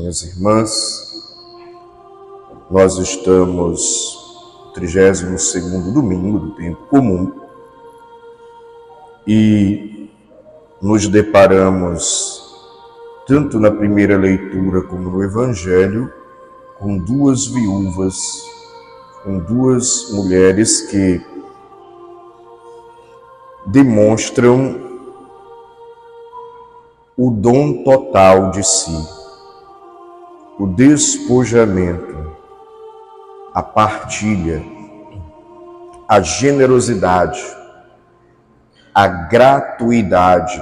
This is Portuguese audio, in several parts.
Minhas irmãs, nós estamos no 32º domingo do tempo comum e nos deparamos, tanto na primeira leitura como no Evangelho, com duas viúvas, com duas mulheres que demonstram o dom total de si, o despojamento, a partilha, a generosidade, a gratuidade,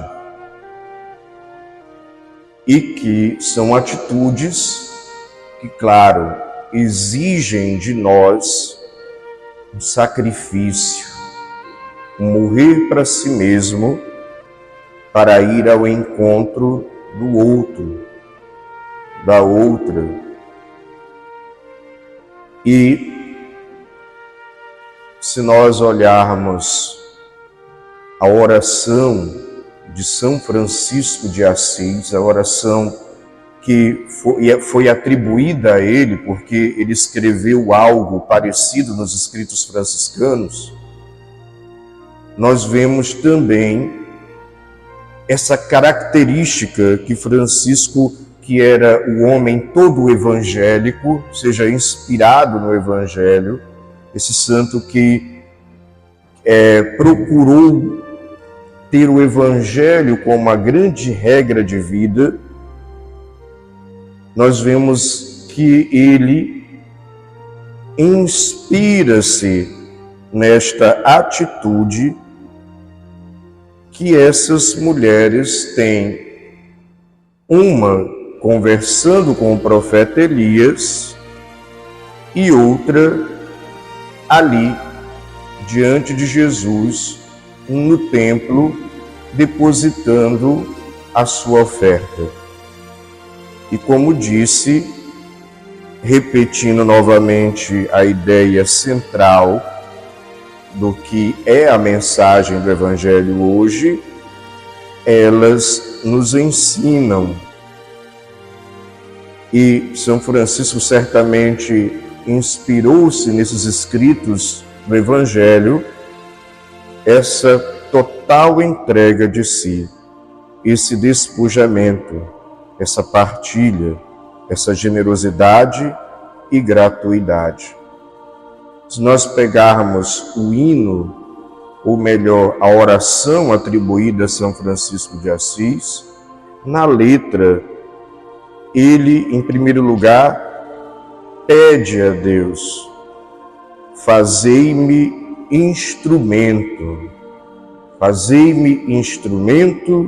e que são atitudes que, claro, exigem de nós um sacrifício, um morrer para si mesmo, para ir ao encontro do outro, da outra. E se nós olharmos a oração de São Francisco de Assis, a oração que foi atribuída a ele porque ele escreveu algo parecido nos escritos franciscanos, nós vemos também essa característica que Francisco, que era o homem todo evangélico, seja inspirado no Evangelho, esse santo que procurou ter o Evangelho como uma grande regra de vida, nós vemos que ele inspira-se nesta atitude que essas mulheres têm, uma conversando com o profeta Elias e outra ali diante de Jesus no templo, depositando a sua oferta. E como disse, repetindo novamente a ideia central do que é a mensagem do Evangelho hoje, elas nos ensinam. E São Francisco certamente inspirou-se nesses escritos do Evangelho, essa total entrega de si, esse despojamento, essa partilha, essa generosidade e gratuidade. Se nós pegarmos o hino, ou melhor, a oração atribuída a São Francisco de Assis, na letra, ele, em primeiro lugar, pede a Deus: fazei-me instrumento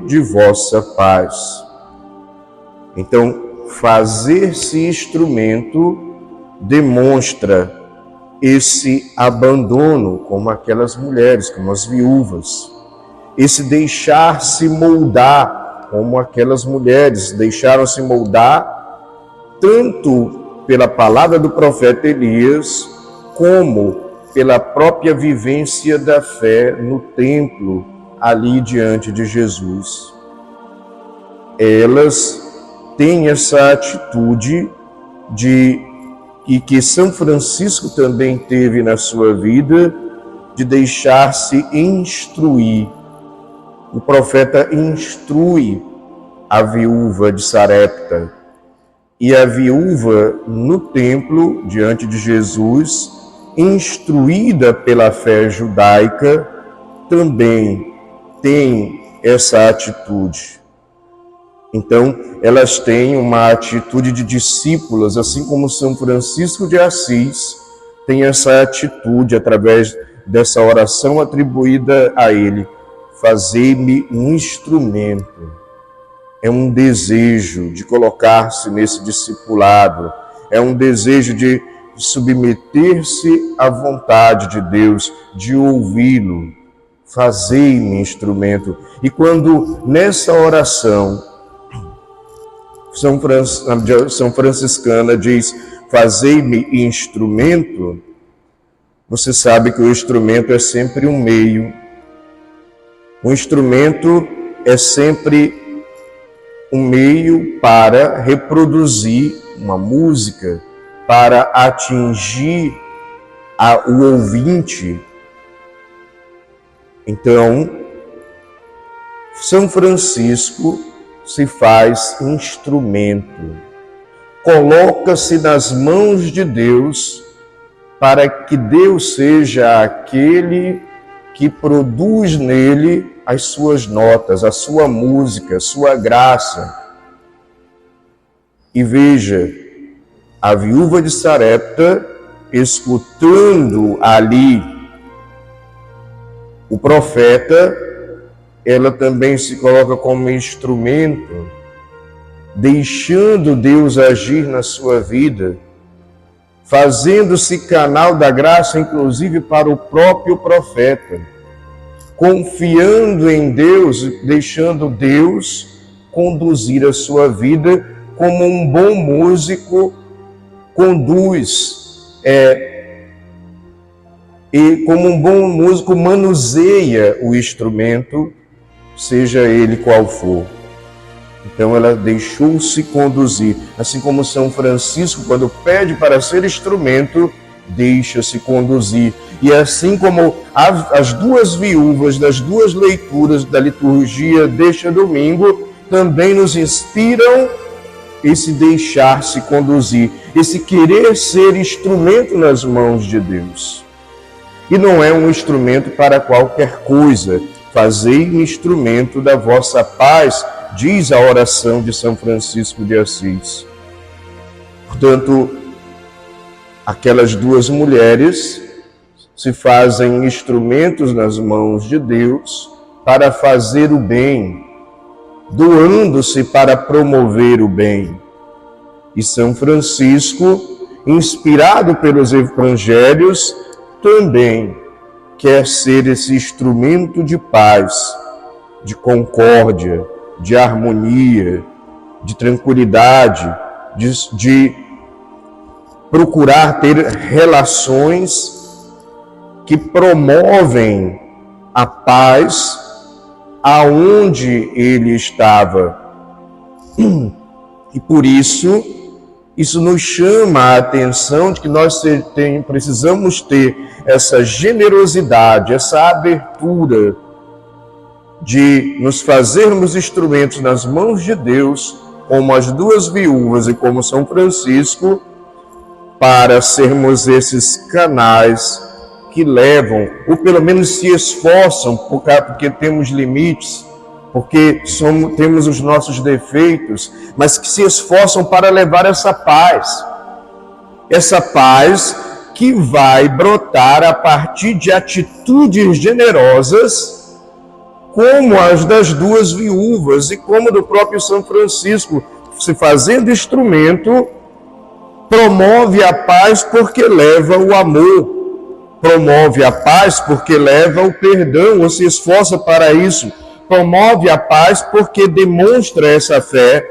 de vossa paz. Então, fazer-se instrumento demonstra esse abandono, como aquelas mulheres, como as viúvas, esse deixar-se moldar, como aquelas mulheres deixaram-se moldar, tanto pela palavra do profeta Elias, como pela própria vivência da fé no templo, ali diante de Jesus. Elas têm essa atitude e que São Francisco também teve na sua vida, de deixar-se instruir. O profeta instrui a viúva de Sarepta, e a viúva no templo, diante de Jesus, instruída pela fé judaica, também tem essa atitude. Então, elas têm uma atitude de discípulas, assim como São Francisco de Assis tem essa atitude através dessa oração atribuída a ele: fazei-me um instrumento. É um desejo de colocar-se nesse discipulado, é um desejo de submeter-se à vontade de Deus, de ouvi-lo. Fazei-me instrumento. E quando nessa oração São Franciscana diz: fazei-me instrumento, você sabe que o instrumento é sempre um meio. O instrumento é sempre um meio para reproduzir uma música, para atingir o ouvinte. Então, São Francisco se faz instrumento, coloca-se nas mãos de Deus para que Deus seja aquele que produz nele as suas notas, a sua música, a sua graça. E veja, a viúva de Sarepta, escutando ali o profeta, ela também se coloca como instrumento, deixando Deus agir na sua vida, fazendo-se canal da graça, inclusive para o próprio profeta, confiando em Deus, deixando Deus conduzir a sua vida como um bom músico conduz, e como um bom músico manuseia o instrumento, seja ele qual for. Então ela deixou-se conduzir, assim como São Francisco, quando pede para ser instrumento, deixa-se conduzir. E assim como as duas viúvas das duas leituras da liturgia deste domingo, também nos inspiram esse deixar-se conduzir, esse querer ser instrumento nas mãos de Deus. E não é um instrumento para qualquer coisa. Fazei instrumento da vossa paz, diz a oração de São Francisco de Assis. Portanto, aquelas duas mulheres se fazem instrumentos nas mãos de Deus para fazer o bem, doando-se para promover o bem. E São Francisco, inspirado pelos evangelhos, também quer ser esse instrumento de paz, de concórdia, de harmonia, de tranquilidade, de procurar ter relações que promovem a paz aonde ele estava. E por isso nos chama a atenção de que nós precisamos ter essa generosidade, essa abertura de nos fazermos instrumentos nas mãos de Deus, como as duas viúvas e como São Francisco, para sermos esses canais que levam, ou pelo menos se esforçam, porque temos limites, porque temos os nossos defeitos, mas que se esforçam para levar essa paz que vai brotar a partir de atitudes generosas, como as das duas viúvas e como do próprio São Francisco, se fazendo instrumento, promove a paz porque leva o amor, promove a paz porque leva o perdão, ou se esforça para isso, promove a paz porque demonstra essa fé,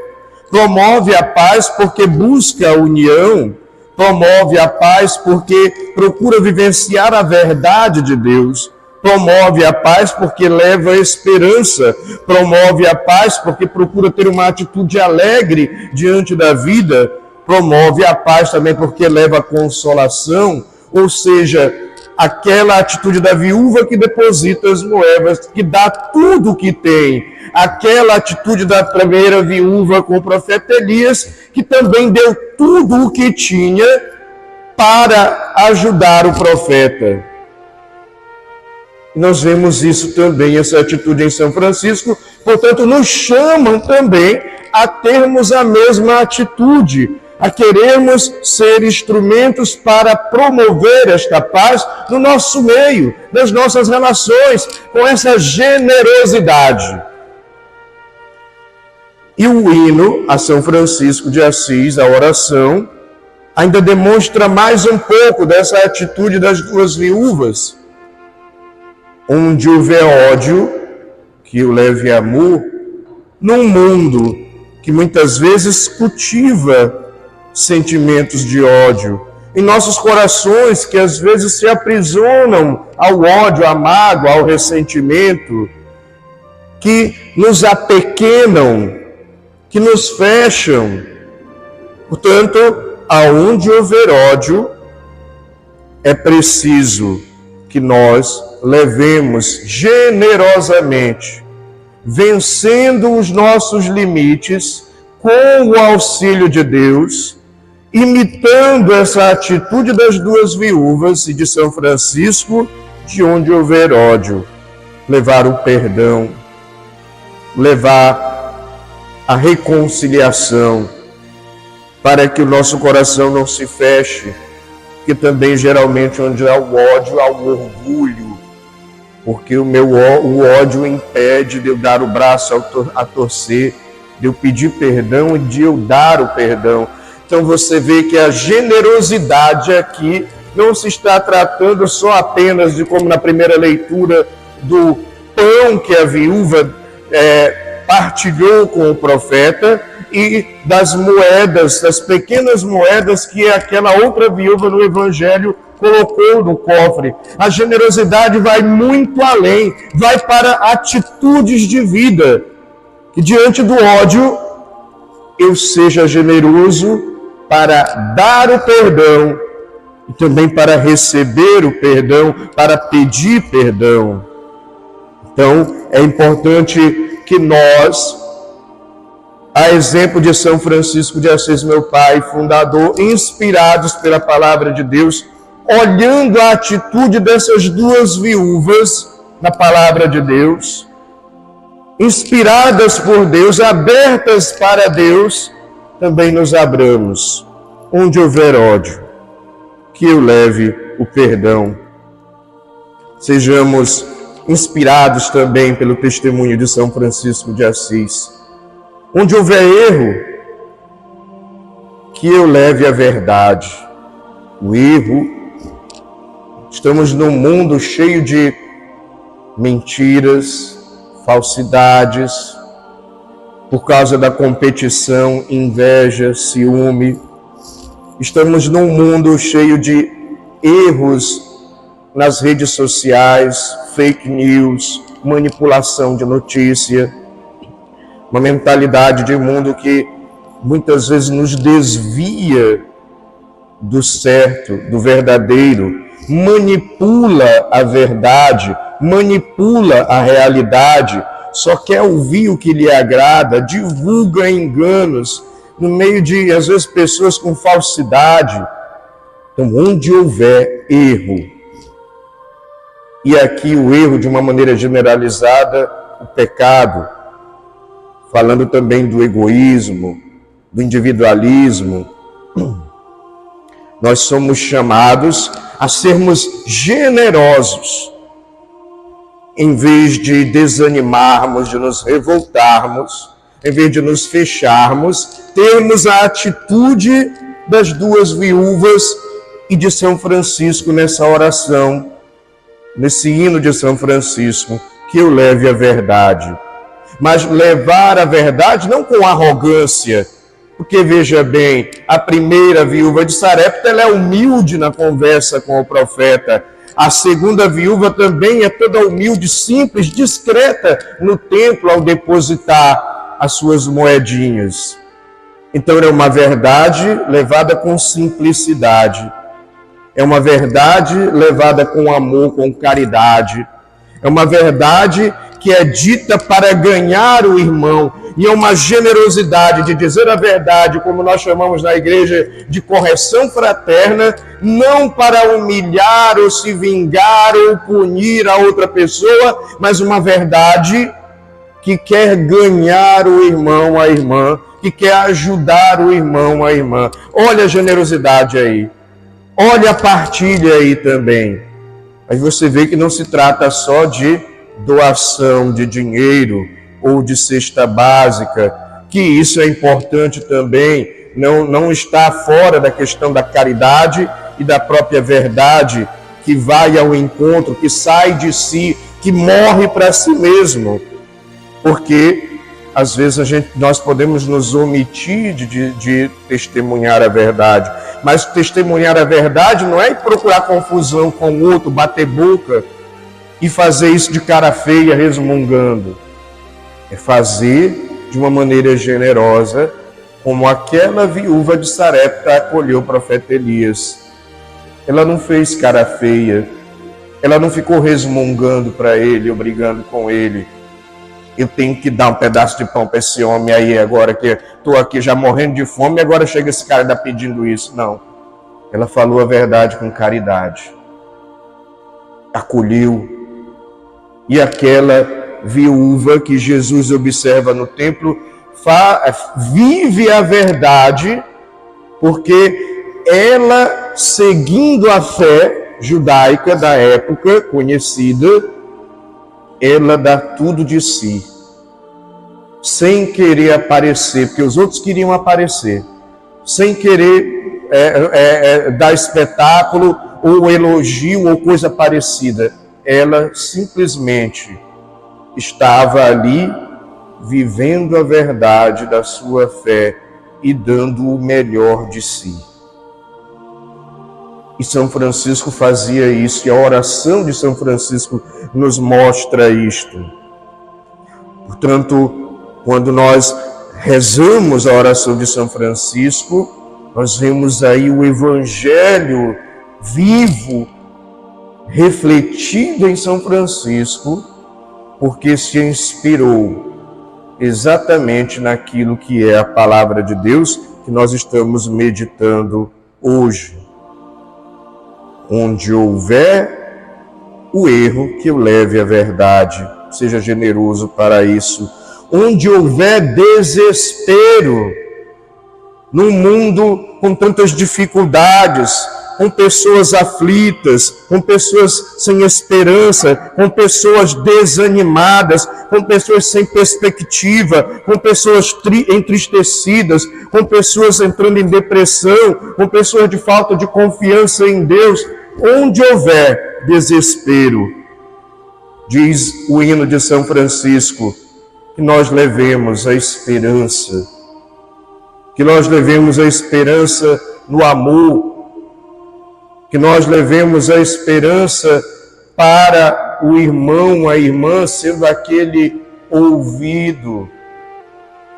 promove a paz porque busca a união, promove a paz porque procura vivenciar a verdade de Deus, promove a paz porque leva a esperança, promove a paz porque procura ter uma atitude alegre diante da vida, promove a paz também porque leva a consolação, ou seja, aquela atitude da viúva que deposita as moedas, que dá tudo o que tem. Aquela atitude da primeira viúva com o profeta Elias, que também deu tudo o que tinha para ajudar o profeta. Nós vemos isso também, essa atitude em São Francisco, portanto, nos chamam também a termos a mesma atitude, a querermos ser instrumentos para promover esta paz no nosso meio, nas nossas relações, com essa generosidade. E o hino a São Francisco de Assis, a oração, ainda demonstra mais um pouco dessa atitude das duas viúvas, onde houve ódio, que o leve amor, num mundo que muitas vezes cultiva sentimentos de ódio, em nossos corações que às vezes se aprisionam ao ódio, à mágoa, ao ressentimento, que nos apequenam que nos fecham. Portanto, aonde houver ódio, é preciso que nós levemos generosamente, vencendo os nossos limites, com o auxílio de Deus, imitando essa atitude das duas viúvas e de São Francisco, de onde houver ódio, levar o perdão, levar a reconciliação, para que o nosso coração não se feche, que também geralmente onde há o ódio, há o orgulho, porque o ódio impede de eu dar o braço a torcer, de eu pedir perdão e de eu dar o perdão. Então você vê que a generosidade aqui não se está tratando só apenas de, como na primeira leitura, do pão que a viúva partilhou com o profeta, e das moedas, das pequenas moedas que aquela outra viúva no Evangelho colocou no cofre. A generosidade vai muito além, vai para atitudes de vida. Que diante do ódio, eu seja generoso para dar o perdão e também para receber o perdão, para pedir perdão. Então, é importante que nós, a exemplo de São Francisco de Assis, meu pai, fundador, inspirados pela palavra de Deus, olhando a atitude dessas duas viúvas na palavra de Deus, inspiradas por Deus, abertas para Deus, também nos abramos. Onde houver ódio, que eu leve o perdão. Sejamos inspirados também pelo testemunho de São Francisco de Assis. Onde houver erro, que eu leve a verdade. O erro, estamos num mundo cheio de mentiras, falsidades, por causa da competição, inveja, ciúme. Estamos num mundo cheio de erros nas redes sociais, fake news, manipulação de notícia. Uma mentalidade de mundo que muitas vezes nos desvia do certo, do verdadeiro, manipula a verdade, manipula a realidade, só quer ouvir o que lhe agrada, divulga enganos, no meio de, às vezes, pessoas com falsidade. Então, onde houver erro, e aqui o erro de uma maneira generalizada, o pecado, falando também do egoísmo, do individualismo, nós somos chamados a sermos generosos, em vez de desanimarmos, de nos revoltarmos, em vez de nos fecharmos, termos a atitude das duas viúvas e de São Francisco nessa oração, nesse hino de São Francisco, que eu leve a verdade. Mas levar a verdade não com arrogância, porque veja bem, a primeira viúva de Sarepta, ela é humilde na conversa com o profeta. A segunda viúva também é toda humilde, simples, discreta no templo ao depositar as suas moedinhas. Então é uma verdade levada com simplicidade. É uma verdade levada com amor, com caridade. É uma verdade que é dita para ganhar o irmão. E é uma generosidade de dizer a verdade, como nós chamamos na igreja de correção fraterna, não para humilhar ou se vingar ou punir a outra pessoa, mas uma verdade que quer ganhar o irmão, a irmã, que quer ajudar o irmão, a irmã. Olha a generosidade aí. Olha a partilha aí também. Aí você vê que não se trata só de doação de dinheiro ou de cesta básica, que isso é importante também, não está fora da questão da caridade e da própria verdade, que vai ao encontro, que sai de si, que morre para si mesmo. Porque, às vezes, nós podemos nos omitir de testemunhar a verdade, mas testemunhar a verdade não é procurar confusão com o outro, bater boca e fazer isso de cara feia, resmungando. É fazer de uma maneira generosa, como aquela viúva de Sarepta acolheu o profeta Elias. Ela não fez cara feia, ela não ficou resmungando para ele, ou brigando com ele. Eu tenho que dar um pedaço de pão para esse homem aí agora, que estou aqui já morrendo de fome, e agora chega esse cara pedindo isso. Não, ela falou a verdade com caridade. Acolheu. E aquela viúva que Jesus observa no templo, vive a verdade, porque ela, seguindo a fé judaica da época conhecida, ela dá tudo de si, sem querer aparecer, porque os outros queriam aparecer, sem querer dar espetáculo, ou elogio, ou coisa parecida. Ela simplesmente estava ali, vivendo a verdade da sua fé e dando o melhor de si. E São Francisco fazia isso, e a oração de São Francisco nos mostra isto. Portanto, quando nós rezamos a oração de São Francisco, nós vemos aí o Evangelho vivo, refletido em São Francisco, porque se inspirou exatamente naquilo que é a palavra de Deus que nós estamos meditando hoje. Onde houver o erro, que eu leve a verdade, seja generoso para isso. Onde houver desespero, num mundo com tantas dificuldades, com pessoas aflitas, com pessoas sem esperança, com pessoas desanimadas, com pessoas sem perspectiva, com pessoas entristecidas, com pessoas entrando em depressão, com pessoas de falta de confiança em Deus. Onde houver desespero, diz o hino de São Francisco, que nós levemos a esperança, que nós levemos a esperança no amor, que nós levemos a esperança para o irmão, a irmã, sendo aquele ouvido,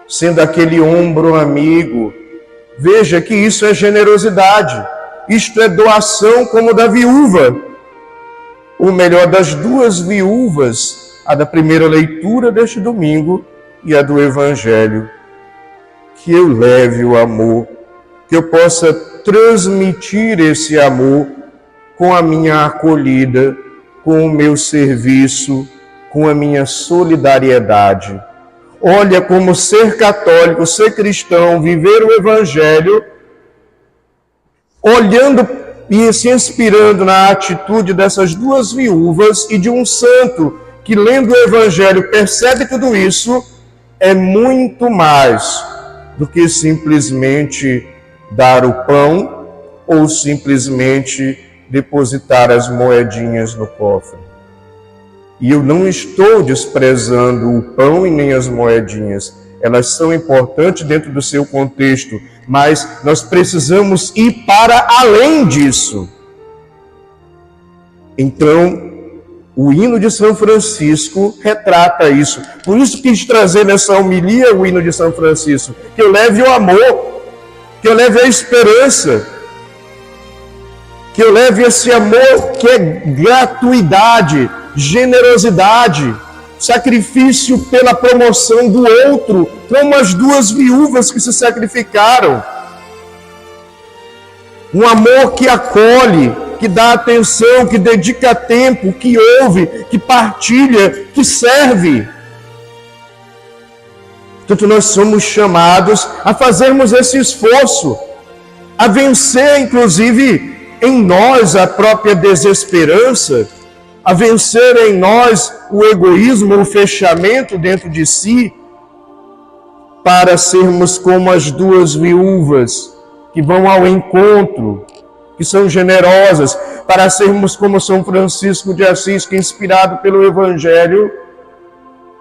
sendo aquele ombro amigo. Veja que isso é generosidade, isto é doação como da viúva. O melhor das duas viúvas, a da primeira leitura deste domingo e a do Evangelho. Que eu leve o amor, que eu possa transmitir esse amor com a minha acolhida, com o meu serviço, com a minha solidariedade. Olha como ser católico, ser cristão, viver o Evangelho, olhando e se inspirando na atitude dessas duas viúvas e de um santo que, lendo o Evangelho, percebe tudo isso, é muito mais do que simplesmente dar o pão ou simplesmente depositar as moedinhas no cofre. E eu não estou desprezando o pão e nem as moedinhas. Elas são importantes dentro do seu contexto, mas nós precisamos ir para além disso. Então, o hino de São Francisco retrata isso. Por isso quis trazer nessa homilia o hino de São Francisco, que eu leve o amor, que eu leve a esperança, que eu leve esse amor que é gratuidade, generosidade, sacrifício pela promoção do outro, como as duas viúvas que se sacrificaram. Um amor que acolhe, que dá atenção, que dedica tempo, que ouve, que partilha, que serve. Portanto, nós somos chamados a fazermos esse esforço, a vencer, inclusive, em nós a própria desesperança, a vencer em nós o egoísmo, o fechamento dentro de si, para sermos como as duas viúvas que vão ao encontro, que são generosas, para sermos como São Francisco de Assis, que, inspirado pelo Evangelho,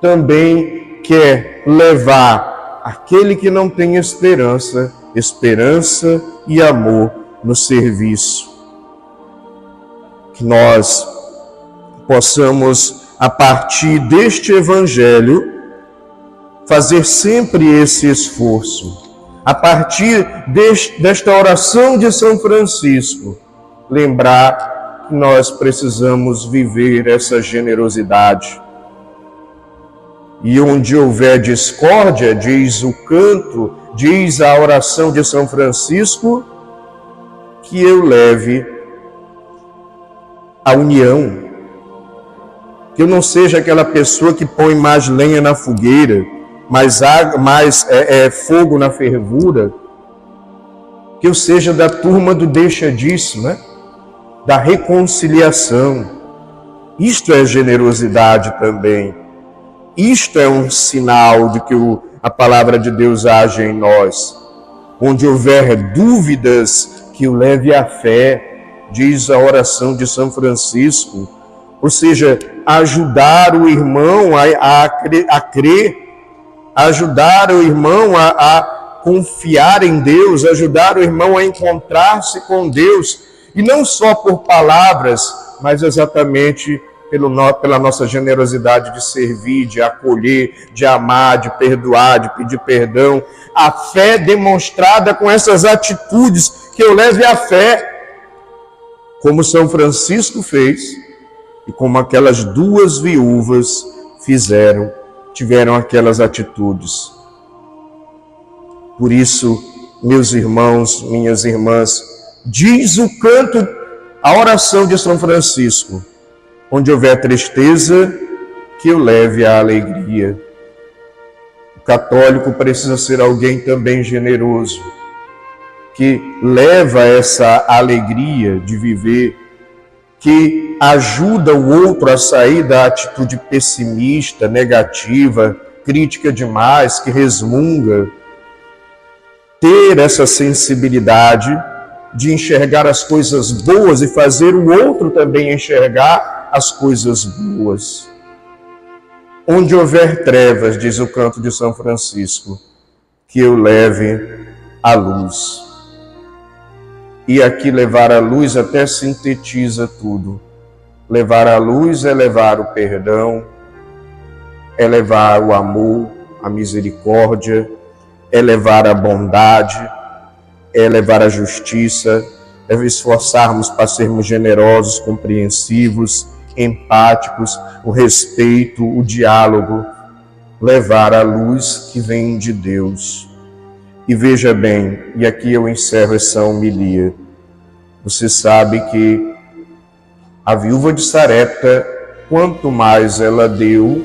também quer levar aquele que não tem esperança, esperança e amor no serviço. Que nós possamos, a partir deste Evangelho, fazer sempre esse esforço. A partir desta oração de São Francisco, lembrar que nós precisamos viver essa generosidade. E onde houver discórdia, diz o canto, diz a oração de São Francisco, que eu leve a união. Que eu não seja aquela pessoa que põe mais lenha na fogueira, mais fogo na fervura. Que eu seja da turma do deixa disso, né? Da reconciliação. Isto é generosidade também. Isto é um sinal de que a palavra de Deus age em nós. Onde houver dúvidas, que o leve à fé, diz a oração de São Francisco. Ou seja, ajudar o irmão a crer, ajudar o irmão a confiar em Deus, ajudar o irmão a encontrar-se com Deus. E não só por palavras, mas exatamente pela nossa generosidade de servir, de acolher, de amar, de perdoar, de pedir perdão. A fé demonstrada com essas atitudes, que eu leve a fé, como São Francisco fez, e como aquelas duas viúvas tiveram aquelas atitudes. Por isso, meus irmãos, minhas irmãs, diz o canto, a oração de São Francisco: onde houver tristeza, que eu leve a alegria. O católico precisa ser alguém também generoso, que leva essa alegria de viver, que ajuda o outro a sair da atitude pessimista, negativa, crítica demais, que resmunga. Ter essa sensibilidade de enxergar as coisas boas e fazer o outro também enxergar as coisas boas. Onde houver trevas, diz o canto de São Francisco, que eu leve a luz. E aqui levar a luz até sintetiza tudo. Levar a luz é levar o perdão, é levar o amor, a misericórdia, é levar a bondade, é levar a justiça, é esforçarmos para sermos generosos, compreensivos, empáticos, o respeito, o diálogo, levar a luz que vem de Deus. E veja bem, e aqui eu encerro essa homilia, você sabe que a viúva de Sarepta, quanto mais ela deu,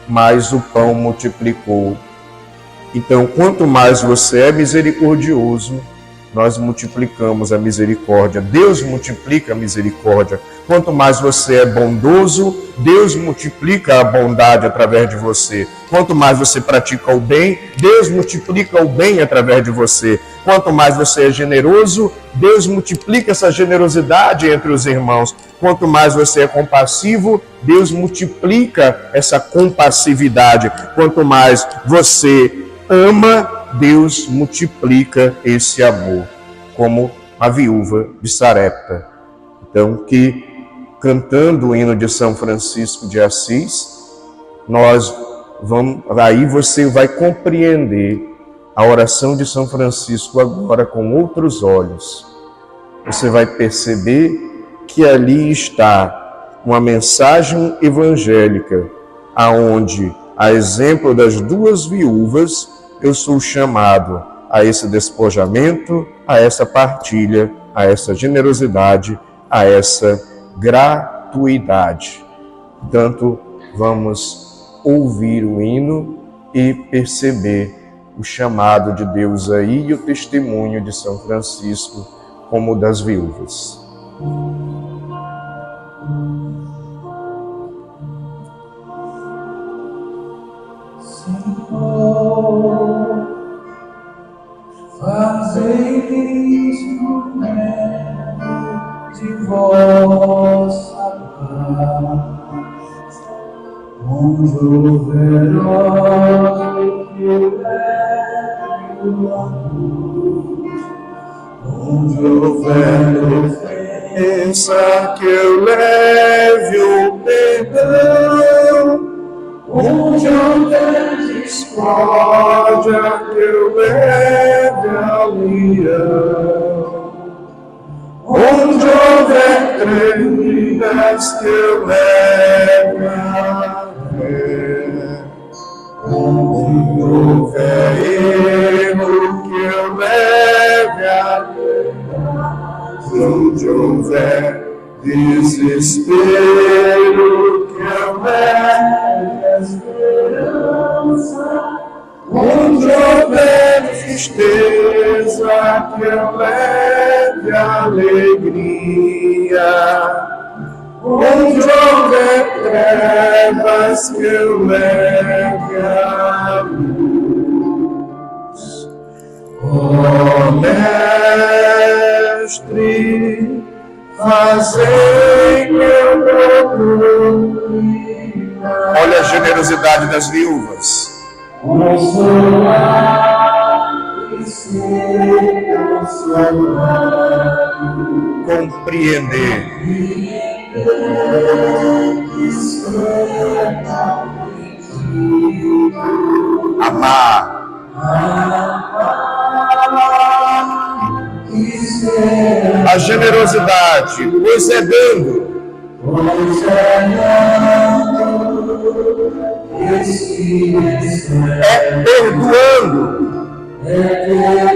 mais o pão multiplicou. Então, quanto mais você é misericordioso, nós multiplicamos a misericórdia. Deus multiplica a misericórdia. Quanto mais você é bondoso, Deus multiplica a bondade através de você. Quanto mais você pratica o bem, Deus multiplica o bem através de você. Quanto mais você é generoso, Deus multiplica essa generosidade entre os irmãos. Quanto mais você é compassivo, Deus multiplica essa compassividade. Quanto mais você ama, Deus multiplica esse amor, como a viúva de Sarepta. Então, que cantando o hino de São Francisco de Assis, aí você vai compreender a oração de São Francisco agora com outros olhos. Você vai perceber que ali está uma mensagem evangélica, aonde, a exemplo das duas viúvas, eu sou chamado a esse despojamento, a essa partilha, a essa generosidade, a essa gratuidade. Portanto, vamos ouvir o hino e perceber o chamado de Deus aí e o testemunho de São Francisco como o das viúvas. Senhor, fazei-me instrumento de vossa paz, onde houver ódio que eu leve a luz, onde houver ofensa que eu leve o perdão, onde houver discórdia que eu leve a união. Onde houver trevas que eu leve a fé. Onde houver erro que eu leve a paz. Onde houver desespero que eu leve a esperança. Onde houver tristeza que eu leve a alegria. Onde houver trevas que eu leve a luz. Ó Mestre, fazei que eu procure. Olha a generosidade das viúvas. Consolar e ser consolado. Compreender. Amar. A generosidade, pois é dando. É perdoando. É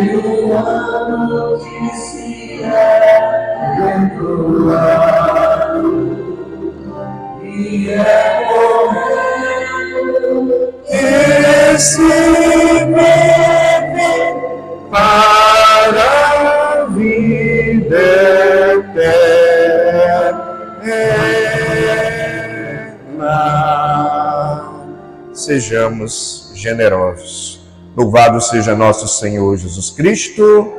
perdoando que se é perdoado. E é morrendo que se vive para a vida eterna. Sejamos generosos. Louvado seja nosso Senhor Jesus Cristo.